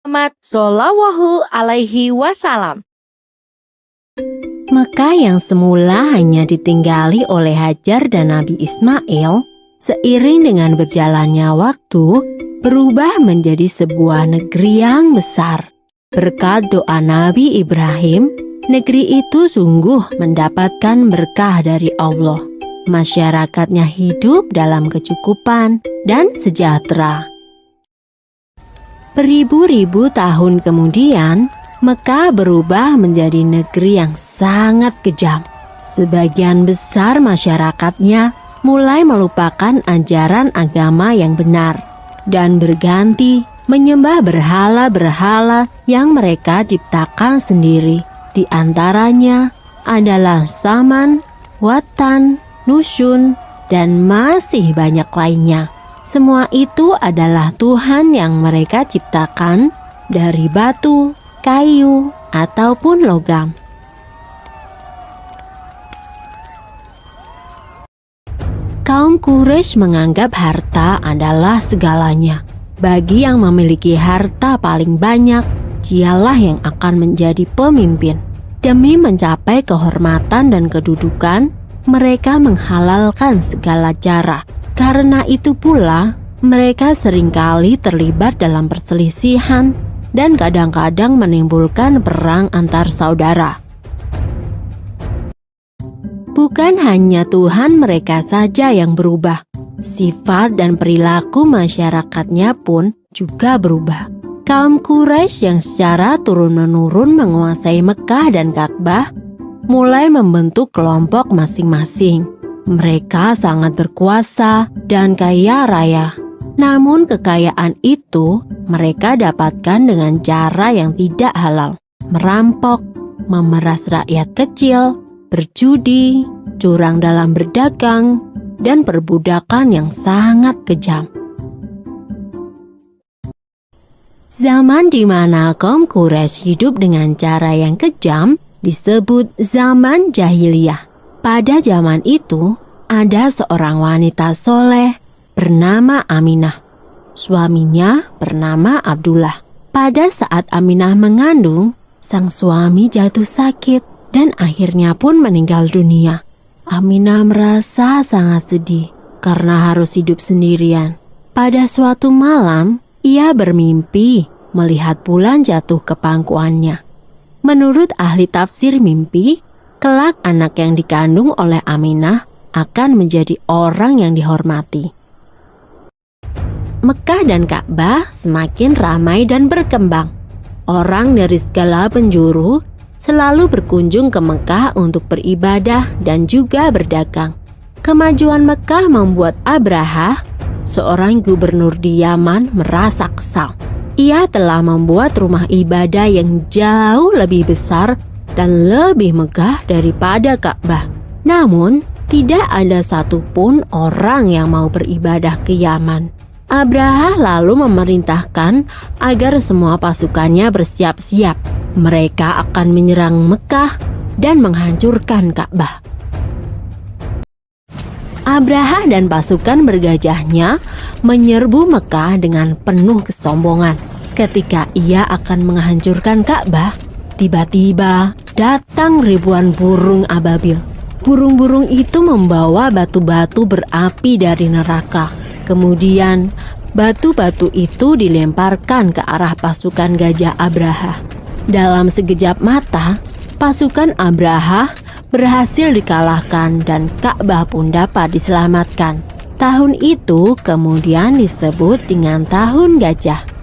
Muhammad Shallallahu Alaihi Wasallam. Mekah yang semula hanya ditinggali oleh Hajar dan Nabi Ismail, seiring dengan berjalannya waktu, berubah menjadi sebuah negeri yang besar. Berkat doa Nabi Ibrahim, negeri itu sungguh mendapatkan berkah dari Allah. Masyarakatnya hidup dalam kecukupan dan sejahtera. Beribu-ribu tahun kemudian, Mekah berubah menjadi negeri yang sangat kejam. Sebagian besar masyarakatnya mulai melupakan ajaran agama yang benar dan berganti menyembah berhala-berhala yang mereka ciptakan sendiri. Di antaranya adalah Saman, Watan, Nusyun, dan masih banyak lainnya. Semua itu adalah Tuhan yang mereka ciptakan dari batu, kayu, ataupun logam. Kaum Quraisy menganggap harta adalah segalanya. Bagi yang memiliki harta paling banyak, dialah yang akan menjadi pemimpin. Demi mencapai kehormatan dan kedudukan, mereka menghalalkan segala cara. Karena itu pula, mereka seringkali terlibat dalam perselisihan dan kadang-kadang menimbulkan perang antar saudara. Bukan hanya Tuhan mereka saja yang berubah, sifat dan perilaku masyarakatnya pun juga berubah. Kaum Quraisy yang secara turun-menurun menguasai Mekah dan Ka'bah mulai membentuk kelompok masing-masing. Mereka sangat berkuasa dan kaya raya. Namun kekayaan itu mereka dapatkan dengan cara yang tidak halal. Merampok, memeras rakyat kecil, berjudi, curang dalam berdagang, dan perbudakan yang sangat kejam. Zaman di mana kaum Quraisy hidup dengan cara yang kejam disebut zaman jahiliyah. Pada zaman itu, ada seorang wanita soleh bernama Aminah. Suaminya bernama Abdullah. Pada saat Aminah mengandung, sang suami jatuh sakit dan akhirnya pun meninggal dunia. Aminah merasa sangat sedih karena harus hidup sendirian. Pada suatu malam, ia bermimpi melihat bulan jatuh ke pangkuannya. Menurut ahli tafsir mimpi, kelak anak yang dikandung oleh Aminah akan menjadi orang yang dihormati. Mekah dan Ka'bah semakin ramai dan berkembang. Orang dari segala penjuru selalu berkunjung ke Mekah untuk beribadah dan juga berdagang. Kemajuan Mekah membuat Abrahah, seorang gubernur di Yaman, merasa kesal. Ia telah membuat rumah ibadah yang jauh lebih besar dan lebih megah daripada Ka'bah. Namun, tidak ada satupun orang yang mau beribadah ke Yaman. Abrahah lalu memerintahkan agar semua pasukannya bersiap-siap. Mereka akan menyerang Mekah dan menghancurkan Ka'bah. Abrahah dan pasukan bergajahnya menyerbu Mekah dengan penuh kesombongan. Ketika ia akan menghancurkan Ka'bah, tiba-tiba datang ribuan burung ababil. Burung-burung itu membawa batu-batu berapi dari neraka. Kemudian, batu-batu itu dilemparkan ke arah pasukan gajah Abrahah. Dalam sekejap mata, pasukan Abrahah berhasil dikalahkan dan Ka'bah pun dapat diselamatkan. Tahun itu kemudian disebut dengan Tahun Gajah.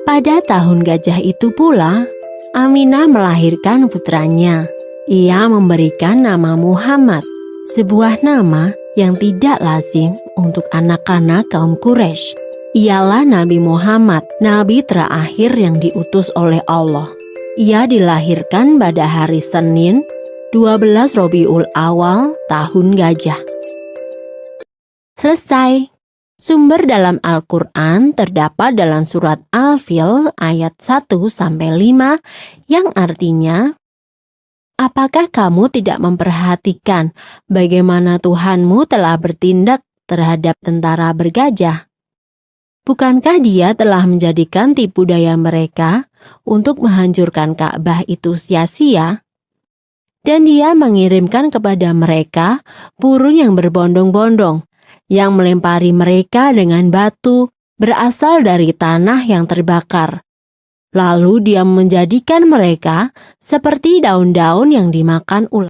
Pada Tahun Gajah itu pula, Aminah melahirkan putranya. Ia memberikan nama Muhammad, sebuah nama yang tidak lazim untuk anak-anak kaum Quraisy. Ialah Nabi Muhammad, nabi terakhir yang diutus oleh Allah. Ia dilahirkan pada hari Senin, 12 Rabiul Awal, Tahun Gajah. Selesai. Sumber dalam Al-Quran terdapat dalam surat Al-Fil ayat 1-5 yang artinya, Apakah kamu tidak memperhatikan bagaimana Tuhanmu telah bertindak terhadap tentara bergajah? Bukankah Dia telah menjadikan tipu daya mereka untuk menghancurkan Ka'bah itu sia-sia? Dan Dia mengirimkan kepada mereka burung yang berbondong-bondong, yang melempari mereka dengan batu berasal dari tanah yang terbakar. Lalu Dia menjadikan mereka seperti daun-daun yang dimakan ulat.